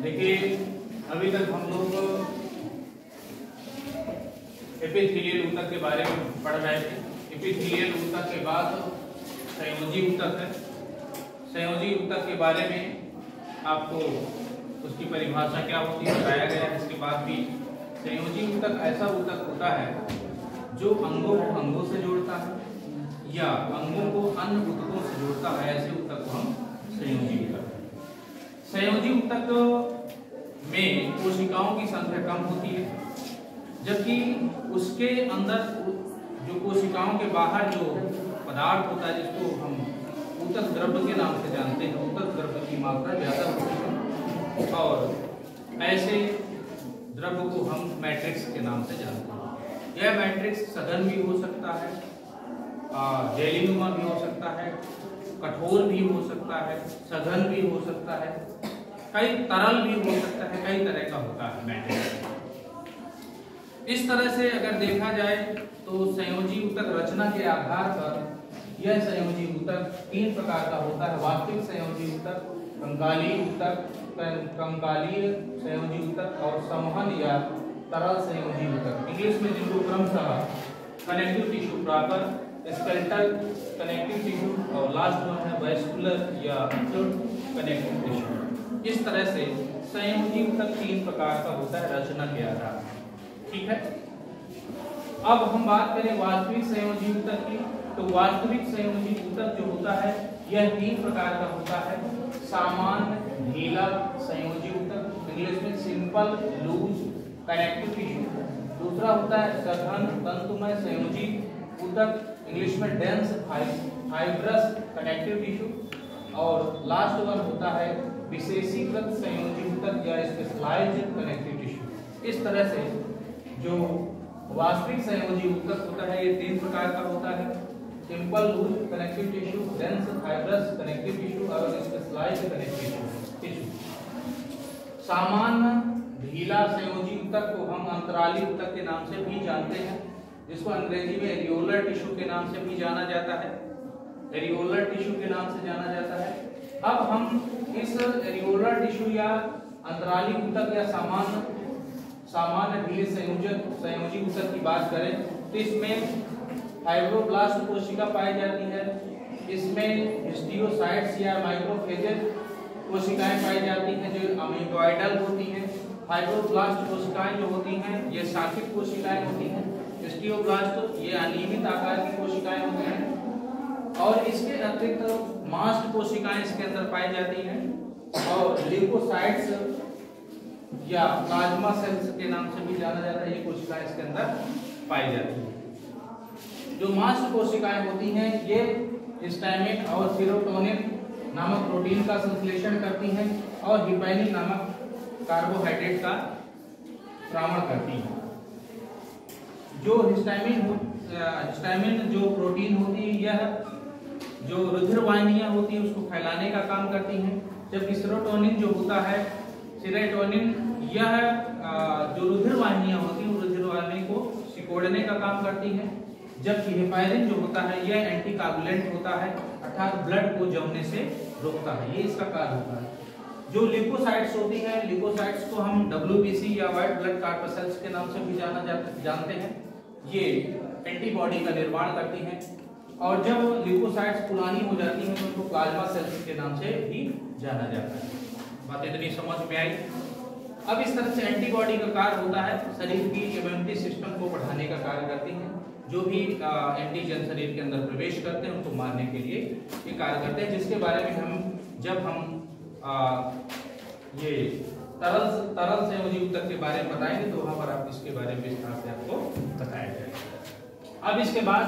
देखिए अभी तक हम लोग एपिथेलियल ऊतक के बारे में पढ़ रहे थे। एपिथेलियल ऊतक के बाद संयोजी ऊतक है। संयोजी ऊतक के बारे में आपको उसकी परिभाषा क्या होती है बताया गया है। इसके बाद भी संयोजी ऊतक ऐसा ऊतक होता है जो अंगों को अंगों से जोड़ता है या अंगों को अन्य ऊतकों से जोड़ता है। ऐसे ऊतक को हम संयोजी ऊतक। संयोजी ऊतक में कोशिकाओं की संख्या कम होती है, जबकि उसके अंदर जो कोशिकाओं के बाहर जो पदार्थ होता है जिसको हम ऊतक द्रव्य के नाम से जानते हैं, ऊतक द्रव्य की मात्रा ज्यादा होती है और ऐसे द्रव्य को हम मैट्रिक्स के नाम से जानते हैं। यह मैट्रिक्स सघन भी हो सकता है, जेलीनुमा भी हो सकता है, कठोर भी हो सकता है, सघन भी हो सकता है, कई तरल भी हो सकता है, कई तरह का होता है मैट्रिक्स। इस तरह से अगर देखा जाए तो संयोजी ऊतक रचना के आधार पर यह संयोजी ऊतक तीन प्रकार का होता है। वास्तविक संयोजी ऊतक, कंकालीय ऊतक, कंकालीय संयोजी ऊतक और संवहन या तरल संयोजी ऊतक। इंग्लिश में जिनको क्रमशः connective tissue proper, skeletal connective tissue और लास्ट वन है वैस्कुलर या कनेक्टिव टिश्यू। इस तरह से संयोजी ऊतक तीन प्रकार का होता है रचना के आधार पर। ठीक है, अब हम बात करें वास्तविक संयोजी ऊतक की। तो वास्तविक संयोजी ऊतक जो होता है यह तीन प्रकार का होता है। सामान्य ढीला संयोजी ऊतक, इंग्लिश में सिंपल लूज कनेक्टिव टिश्यू। दूसरा होता है सघन तंतुमय संयोजी ऊतक, इंग्लिश में डेंस फाइब्रस कनेक्टिव टिश्यू। और लास्ट वन होता है विशेषीकृत संयोजी ऊतक या स्पेशलाइज्ड कनेक्टिव टिश्यू। इस तरह से जो वास्तविक संयोजी ऊतक होता है ये तीन प्रकार का होता है। Simple loose connective tissue, dense fibrous connective tissue और स्पेशलाइज्ड कनेक्टिव टिश्यू। सामान्य ढीला संयोजी ऊतक को हम अंतराली ऊतक के नाम से भी जानते हैं, जिसको अंग्रेजी में एरियोलर टिश्यू के नाम से भी जाना जाता है। एरियोलर टिश्यू के नाम से जाना जाता है। अब हम इस एरियोलर टिश्यू या अंतराली ऊतक या सामान्य ढीले संयोजी ऊतक की बात करें तो इसमें फाइब्रोब्लास्ट कोशिका पाई जाती है, इसमें हिस्टियोसाइट्स या माइक्रोफेजेज कोशिकाएं पाई जाती हैं जो अमीबॉइडल होती हैं। फाइब्रोब्लास्ट कोशिकाएं जो होती हैं ये शाखित कोशिकाएं होती हैं। हिस्टियोब्लास्ट ये अनियमित आकार की कोशिकाएं होती हैं और इसके अतिरिक्त मास्ट कोशिकाएं इसके अंदर पाई जाती हैं और ल्यूकोसाइट्स या प्लाज्मा सेल्स के नाम से भी जाना जाता है। ये कोशिकाएं इसके अंदर पाई जाती हैं। जो मास्ट कोशिकाएं होती हैं ये हिस्टामिन और सेरोटोनिन नामक प्रोटीन का संश्लेषण करती हैं और हिपैनिन नामक कार्बोहाइड्रेट का स्रावण करती हैं। जो हिस्टामिन जो प्रोटीन होती है यह जो रुधिर वाहिनियां होती हैं उसको फैलाने का काम करती हैं, जबकि सेरोटोनिन जो होता है यह जो रुधिर वाहिनियां होती हैं रुधिर वाहिनी को सिकोड़ने का काम करती हैं, जबकि हेपारिन जो होता है यह एंटीकोगुलेंट होता है अर्थात ब्लड को जमने से रोकता है। ये इसका कार्य होता है। जो ल्यूकोसाइट्स होती हैं, ल्यूकोसाइट्स को हम WBC या व्हाइट ब्लड कॉर्पस्कल्स के नाम से भी जानते हैं। ये एंटीबॉडी का निर्माण करती हैं और जब ल्यूकोसाइट्स पुरानी हो जाती हैं तो उनको प्लाज्मा सेल्स के नाम से भी जाना जाता है। बात इतनी समझ में आई। अब इस तरह से एंटीबॉडी का कार्य होता है शरीर की इम्यूनिटी सिस्टम को बढ़ाने का कार्य करती हैं। जो भी एंटीजन शरीर के अंदर प्रवेश करते हैं उनको मारने के लिए ये कार्य करते हैं, जिसके बारे में जब हम ये तरल संयोजी ऊतक के बारे में बताएंगे तो वहां पर आप इसके बारे में विस्तार से आपको बताया जाएगा। अब इसके बाद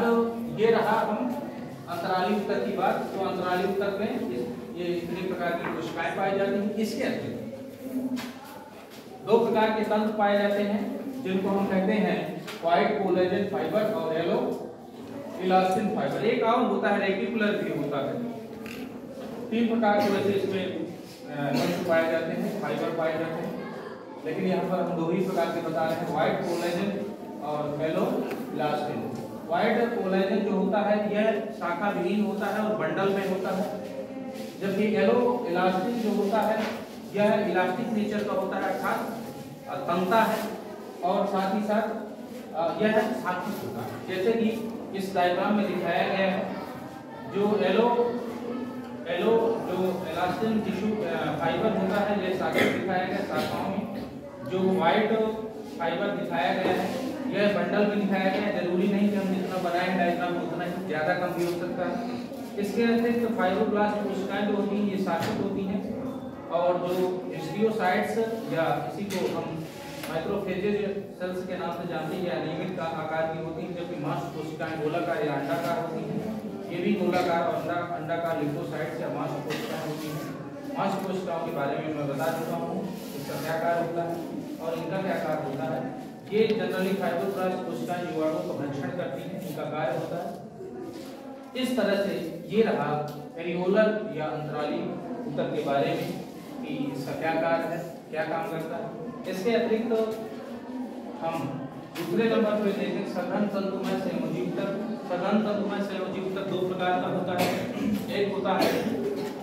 ये रहा हम अंतराली ऊतक की बात। तो अंतराली ऊतक में ये इतने प्रकार की कोशिकाएं पाई जाती हैं। इसके अतिरिक्त दो प्रकार के तंतु पाए जाते हैं जिनको हम कहते हैं व्हाइट कोलेजन फाइबर और येलो इलास्टिन फाइबर। एक और होता है रेटिकुलर भी होता है। तीन प्रकार के वैसे इसमें तंतु पाए जाते हैं, फाइबर पाए जाते हैं, लेकिन यहाँ पर हम दो ही प्रकार के बता रहे हैं, व्हाइट कोलेजन और येलो इलास्टिन। व्हाइट कोलेजन जो होता है यह शाखा विहीन होता है और बंडल में होता है, जबकि येलो इलास्टिन जो होता है यह इलास्टिक नेचर का होता है, अर्थात तंगता है और साथ ही साथ यह साथित होता है। जैसे कि इस डायग्राम में दिखाया गया है, जो एलो जो इलास्टिन टिश्यू फाइबर होता है यह साथित दिखाया गया शाखाओं में। जो व्हाइट फाइबर दिखाया गया है यह बंडल में दिखाया गया है। जरूरी नहीं कि हम जितना बनाए डायग्राम उतना ही, ज्यादा कम भी हो सकता है। इसके अतिरिक्त फाइब्रोब्लास्ट कोशिकाएं जो होती हैं ये साथित होती हैं, और जो हिस्टियोसाइट्स या इसी को हम माइक्रोफेजेज सेल्स के नाम से जानते हैं, या अनियमित का आकार की होती है, जबकि मांस कोशिकाएं गोलाकार या अंडाकार होती हैं। ये भी गोलाकार और अंडाकार लिम्फोसाइट्स या मांस कोशिकाएं होती हैं। मांस कोशिकाओं के बारे में मैं बता चुका हूँ, इसका क्या कार्य होता है और इनका क्या कार्य होता है। ये जनरली फाइब्रोब्लास्ट कोशिकाएं जीवाणुओं का भक्षण करती हैं, इनका कार्य होता है। इस तरह से ये रहा एरियोलर या अंतराली ऊतक के बारे में कि इसका क्या कार्य है, क्या काम करता है। इसके अतिरिक्त हम दूसरे नंबर पे देखें सघन तंतुमय संयोजी ऊतक। सघन तंतुमय संयोजी ऊतक दो प्रकार का होता है। एक होता है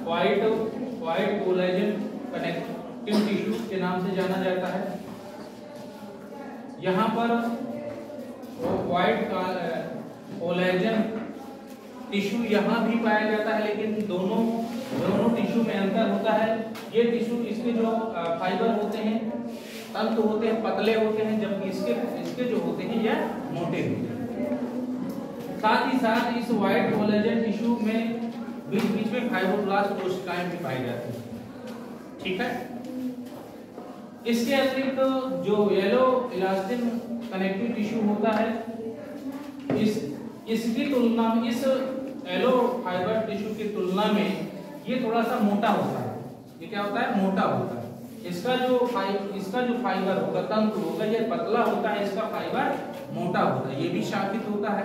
व्हाइट कोलेजन कनेक्टिव टिश्यू के नाम से जाना जाता है। यहाँ पर व्हाइट कोलेजन टिश्यू यहाँ भी पाया जाता है, लेकिन दोनों टिश्यू में अंतर होता है। ये टिश्यू, इसके जो फाइबर होते हैं, तंतु होते हैं, पतले होते हैं, जबकि इसके जो होते हैं यह मोटे होते हैं। साथ ही साथ इस व्हाइट कोलेजन टिश्यू में बीच में फाइब्रोब्लास्ट कोशिकाएं भी पाई जाती हैं, ठीक है। इसके अतिरिक्त जो येलो इलास्टिन कनेक्टिव टिश्यू होता है, इसकी तुलना में, इस येलो फाइबर टिश्यू की तुलना में ये थोड़ा सा मोटा होता है। ये क्या होता है? मोटा होता है। इसका जो फाइबर होगा, तंतु होगा, ये पतला होता है, इसका फाइबर मोटा होता है, ये भी शाखित होता है।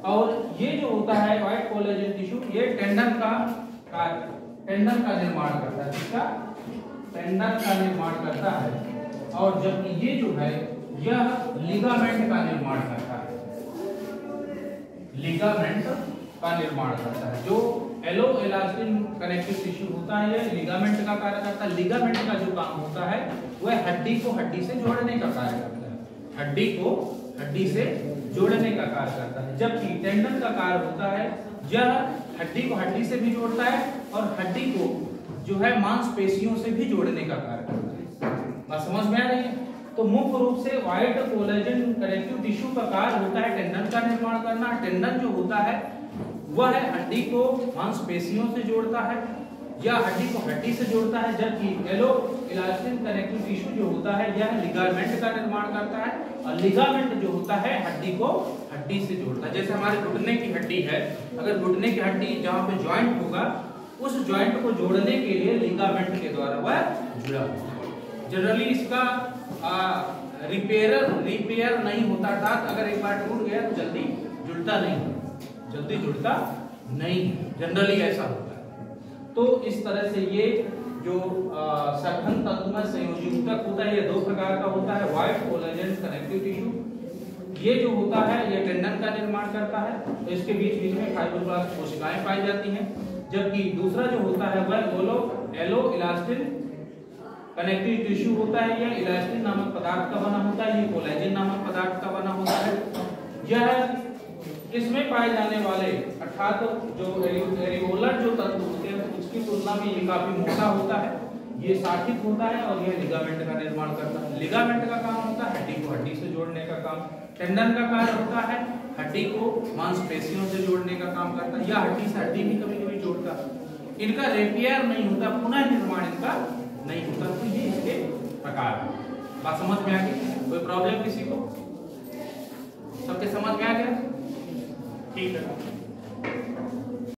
और ये जो होता है व्हाइट कोलेजन टिश्यू, ये टेंडन का निर्माण करता है। इसका टेंडन का निर्माण करता है, और जबकि ये जो है यह लिगामेंट का निर्माण करता है। लिगामेंट का निर्माण करता है। जो एलो इलास्टिन कनेक्टिव टिश्यू होता है यह लिगामेंट का कार्य करता है। लिगामेंट का जो काम होता है वह हड्डी को हड्डी से जोड़ने का कार्य करता है। हड्डी को हड्डी से जोड़ने का कार्य करता है, जबकि टेंडन का कार्य होता है यह हड्डी को हड्डी से भी जोड़ता है और हड्डी को जो है मांसपेशियों से भी जोड़ने का कार्य करता है। बात समझ में आ रही है? तो मुख्य रूप से व्हाइट कोलेजन कनेक्टिव टिश्यू का कार्य होता है टेंडन का निर्माण करना। टेंडन जो होता है वह हड्डी को मांसपेशियों से जोड़ता है या हड्डी को हड्डी से जोड़ता है, जबकि येलो इलास्टिन कनेक्टिव टिश्यू जो होता है यह लिगामेंट का निर्माण करता है, और लिगामेंट जो होता है हड्डी को हड्डी से जोड़ता है। जैसे हमारे घुटने की हड्डी है, अगर घुटने की हड्डी जहाँ पे जॉइंट होगा उस जॉइंट को जोड़ने के लिए लिगामेंट के द्वारा वह जुड़ा होता है। जनरली इसका रिपेयर नहीं होता, अर्थात अगर एक बार टूट गया तो जल्दी जुड़ता नहीं, जनरली ऐसा होता है। तो इस तरह से ये जो सघन तंतुमय संयोजी ऊतक होता है, ये दो प्रकार का होता है। व्हाइट कोलेजन कनेक्टिव टिश्यू, ये जो होता है ये टेंडन का निर्माण करता है, तो इसके बीच में फाइब्रोब्लास्ट कोशिकाएं पाई जाती हैं। जबकि दूसरा जो होता है वह एलो इलास्टिन कनेक्टिव टिश्यू होता है। यह इलास्टिन नामक पदार्थ का बना होता है, ये कोलेजन नामक पदार्थ का बना होता है। यह इसमें पाए जाने वाले अर्थात जो एरियोलर जो तंतु होते हैं उसकी तुलना में ये काफी मोटा होता है, ये साथित होता है, और यह लिगामेंट का निर्माण करता है। लिगामेंट का काम होता है हड्डी को हड्डी से जोड़ने का काम। टेंडन का कार्य होता है हड्डी को मांसपेशियों से जोड़ने का काम करता है, या हड्डी से हड्डी भी कभी कभी जोड़ता है। इनका रिपेयर नहीं होता, पुनः निर्माण इनका नहीं होता। तो ये इसके प्रकार है। बात समझ में आ गई? कोई प्रॉब्लम किसी को? सबके समझ में आ गया? ठीक है।